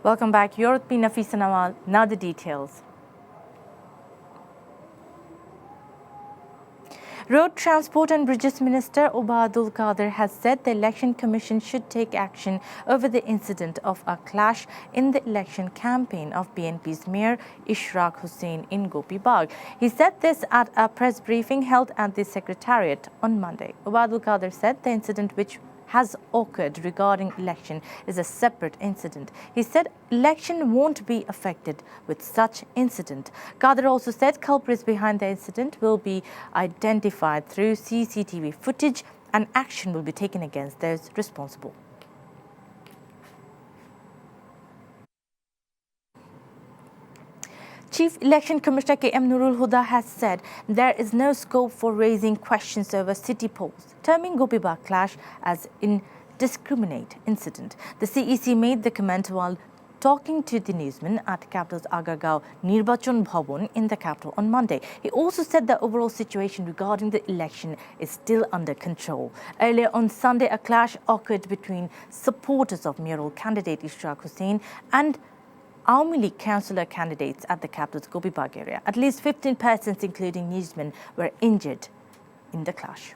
Welcome back. You're with me, Nafisa Nawal. Now the details. Road Transport and Bridges Minister Obaidul Qadir has said the Election Commission should take action over the incident of a clash in the election campaign of BNP's Mayor Ishraq Hussain in Gopi Bagh. He said this at a press briefing held at the Secretariat on Monday. Obaidul Qadir said the incident which has occurred regarding election is a separate incident. He said election won't be affected with such incident. Qadir also said culprits behind the incident will be identified through CCTV footage and action will be taken against those responsible. Chief Election Commissioner K.M. Nurul Huda has said there is no scope for raising questions over city polls, terming Gopi Bagh clash as indiscriminate incident. The CEC made the comment while talking to the newsmen at capital's Agargaon Nirbachan Bhavan in the capital on Monday. He also said the overall situation regarding the election is still under control. Earlier on Sunday, a clash occurred between supporters of mayoral candidate Ishraq Hussain and Awami League councillor candidates at the capital's Gopi Bagh area. At least 15 persons, including newsmen, were injured in the clash.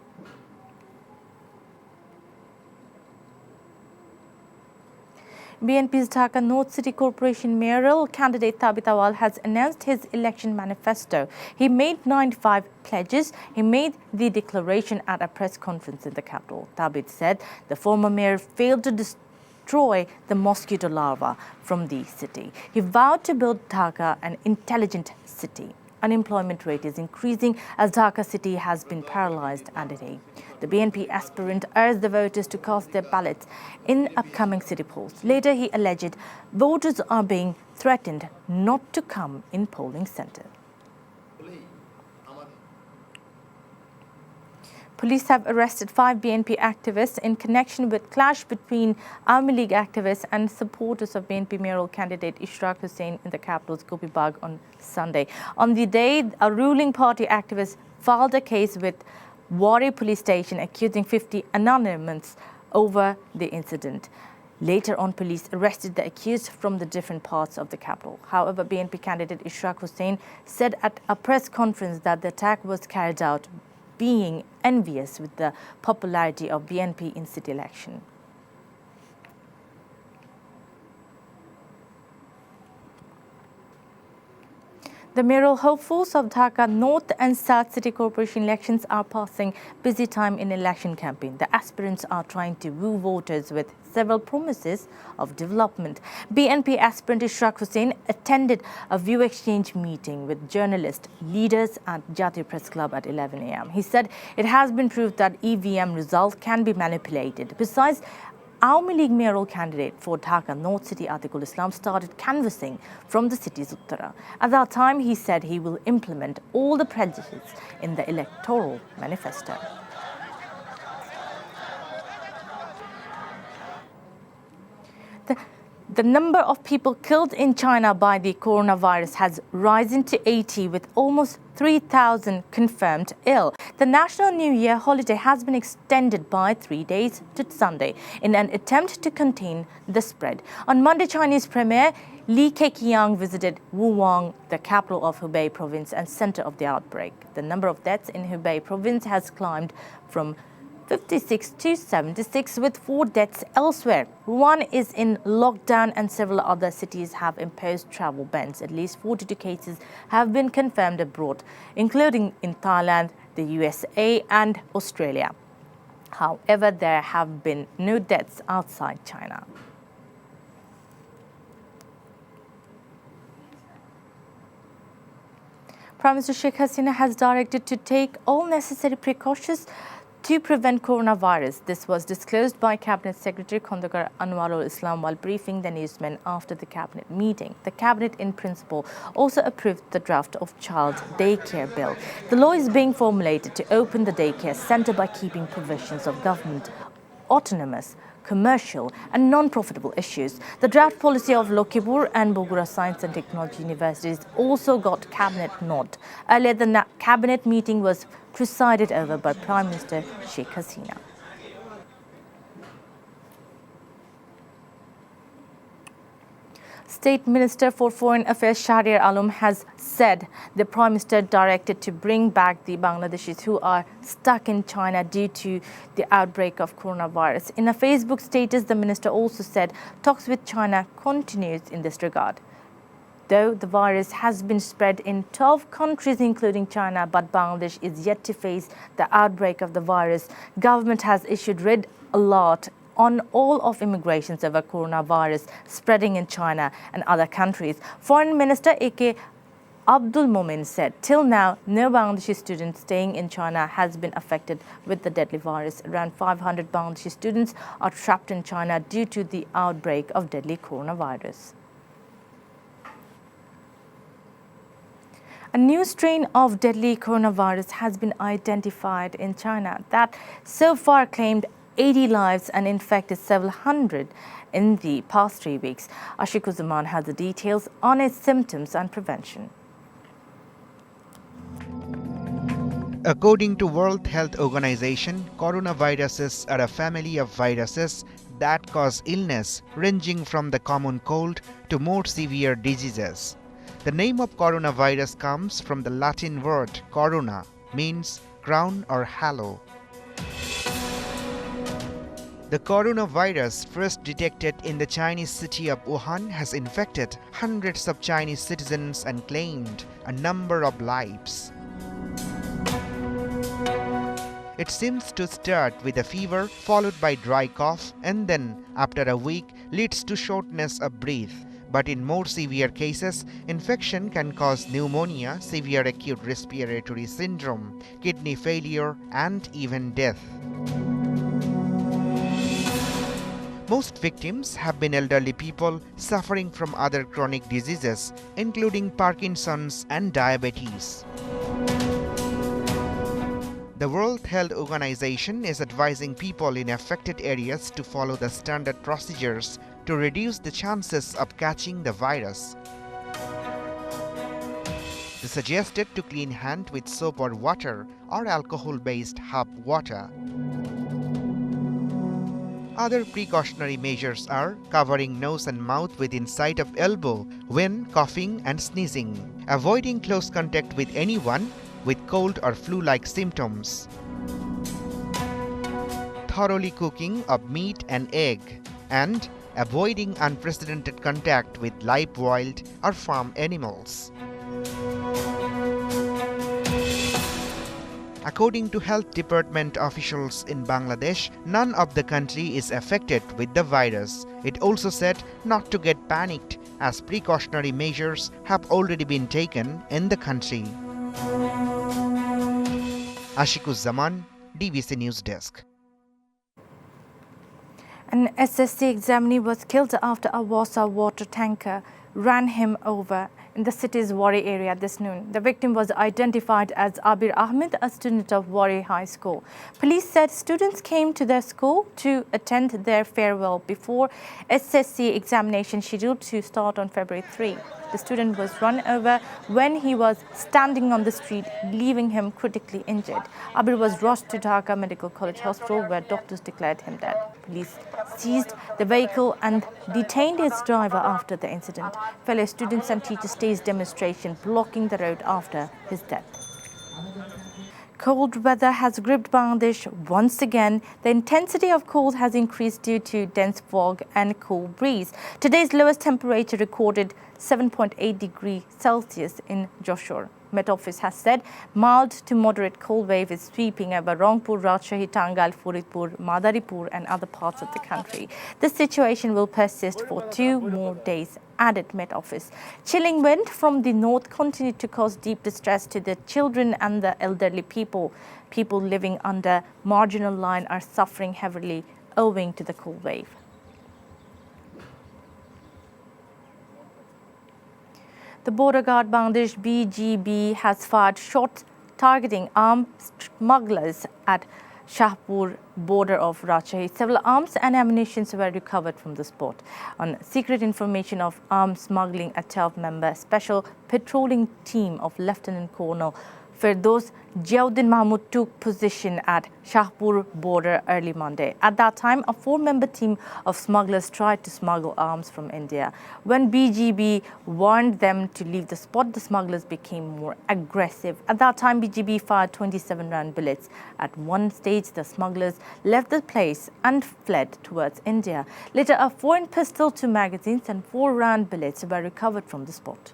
BNP's Dhaka North City Corporation mayoral candidate Thabit Awal has announced his election manifesto. He made 95 pledges. He made the declaration at a press conference in the capital. Thabit said the former mayor failed to destroy the mosquito larva from the city. He vowed to build Dhaka an intelligent city. Unemployment rate is increasing as Dhaka city has been paralysed under day. The BNP aspirant urged the voters to cast their ballots in upcoming city polls. Later, he alleged voters are being threatened not to come in polling centre. Police have arrested 5 BNP activists in connection with clash between Awami League activists and supporters of BNP mayoral candidate Ishraq Hussain in the capital's Gopi Bagh on Sunday. On the day, a ruling party activist filed a case with Wari police station accusing 50 anonymous over the incident. Later on, police arrested the accused from the different parts of the capital. However, BNP candidate Ishraq Hussain said at a press conference that the attack was carried out being envious with the popularity of BNP in city election. The mayoral hopefuls of Dhaka North and South City Corporation elections are passing busy time in election campaign. The aspirants are trying to woo voters with several promises of development. BNP aspirant Ishraq Hussain attended a view exchange meeting with journalist leaders at Jatiya Press Club at 11 a.m. He said it has been proved that EVM results can be manipulated. Besides, Awami League mayoral candidate for Dhaka North City Atiqul Islam started canvassing from the city's Uttara. At that time, he said he will implement all the pledges in the electoral manifesto. The number of people killed in China by the coronavirus has risen to 80, with almost 3,000 confirmed ill. The National New Year holiday has been extended by 3 days to Sunday in an attempt to contain the spread. On Monday, Chinese Premier Li Keqiang visited Wuhan, the capital of Hubei province and center of the outbreak. The number of deaths in Hubei province has climbed from 56 to 76, with 4 deaths elsewhere. One is in lockdown and several other cities have imposed travel bans. At least 42 cases have been confirmed abroad, including in Thailand, the USA and Australia. However, there have been no deaths outside China. Prime Minister Sheikh Hasina has directed to take all necessary precautions to prevent coronavirus. This was disclosed by Cabinet Secretary Khondakar Anwarul Islam while briefing the newsmen after the Cabinet meeting. The Cabinet in principle also approved the draft of Child Daycare Bill. The law is being formulated to open the daycare centre by keeping provisions of government autonomous, commercial and non-profitable issues. The draft policy of Lokhimpur and Bogura Science and Technology Universities also got Cabinet nod. Earlier, the Cabinet meeting was presided over by Prime Minister Sheikh Hasina. State Minister for Foreign Affairs Shahriar Alam has said the Prime Minister directed to bring back the Bangladeshis who are stuck in China due to the outbreak of coronavirus. In a Facebook status, the minister also said talks with China continues in this regard. Though the virus has been spread in 12 countries including China, but Bangladesh is yet to face the outbreak of the virus, government has issued red alert on all of immigrations over coronavirus spreading in China and other countries. Foreign Minister A.K. Abdul Momin said, till now, no Bangladeshi student staying in China has been affected with the deadly virus. Around 500 Bangladeshi students are trapped in China due to the outbreak of deadly coronavirus. A new strain of deadly coronavirus has been identified in China that so far claimed 80 lives and infected several hundred in the past 3 weeks. Ashikuzaman has the details on its symptoms and prevention. According to World Health Organization, coronaviruses are a family of viruses that cause illness ranging from the common cold to more severe diseases. The name of coronavirus comes from the Latin word corona, means crown or halo. The coronavirus, first detected in the Chinese city of Wuhan, has infected hundreds of Chinese citizens and claimed a number of lives. It seems to start with a fever followed by dry cough and then, after a week, leads to shortness of breath. But in more severe cases, infection can cause pneumonia, severe acute respiratory syndrome, kidney failure, and even death. Most victims have been elderly people suffering from other chronic diseases, including Parkinson's and diabetes. The World Health Organization is advising people in affected areas to follow the standard procedures to reduce the chances of catching the virus. They suggested to clean hand with soap or water or alcohol-based hop water. Other precautionary measures are covering nose and mouth within sight of elbow when coughing and sneezing, avoiding close contact with anyone with cold or flu-like symptoms, thoroughly cooking of meat and egg, and avoiding unprecedented contact with live wild or farm animals. According to Health Department officials in Bangladesh, none of the country is affected with the virus. It also said not to get panicked as precautionary measures have already been taken in the country. Ashikuzaman, DVC News Desk. An SSC examinee was killed after a Wasa water tanker ran him over in the city's Wari area this noon. The victim was identified as Abir Ahmed, a student of Wari High School. Police said students came to their school to attend their farewell before SSC examination scheduled to start on February 3. The student was run over when he was standing on the street, leaving him critically injured. Abir was rushed to Dhaka Medical College Hospital where doctors declared him dead. Police seized the vehicle and detained its driver after the incident. Fellow students and teachers staged demonstration blocking the road after his death. Cold weather has gripped Bangladesh once again. The intensity of cold has increased due to dense fog and cool breeze. Today's lowest temperature recorded 7.8 degrees Celsius in Joshore. Met Office has said mild to moderate cold wave is sweeping over Rangpur, Rajshahi, Tangal, Furidpur, Madaripur and other parts of the country. This situation will persist for 2 more days, added Met Office. Chilling wind from the north continued to cause deep distress to the children and the elderly people. People living under marginal line are suffering heavily owing to the cold wave. The Border Guard Bangladesh BGB has fired shots targeting arms smugglers at Shahpur border of Rajshahi. Several arms and ammunition were recovered from the spot. On secret information of arms smuggling, a 12-member special patrolling team of Lieutenant Colonel Firdaus Jiauddin Mahmood took position at Shahpur border early Monday. At that time, a 4-member team of smugglers tried to smuggle arms from India. When BGB warned them to leave the spot, the smugglers became more aggressive. At that time, BGB fired 27-round bullets. At one stage, the smugglers left the place and fled towards India. Later, a foreign pistol, 2 magazines and 4-round bullets were recovered from the spot.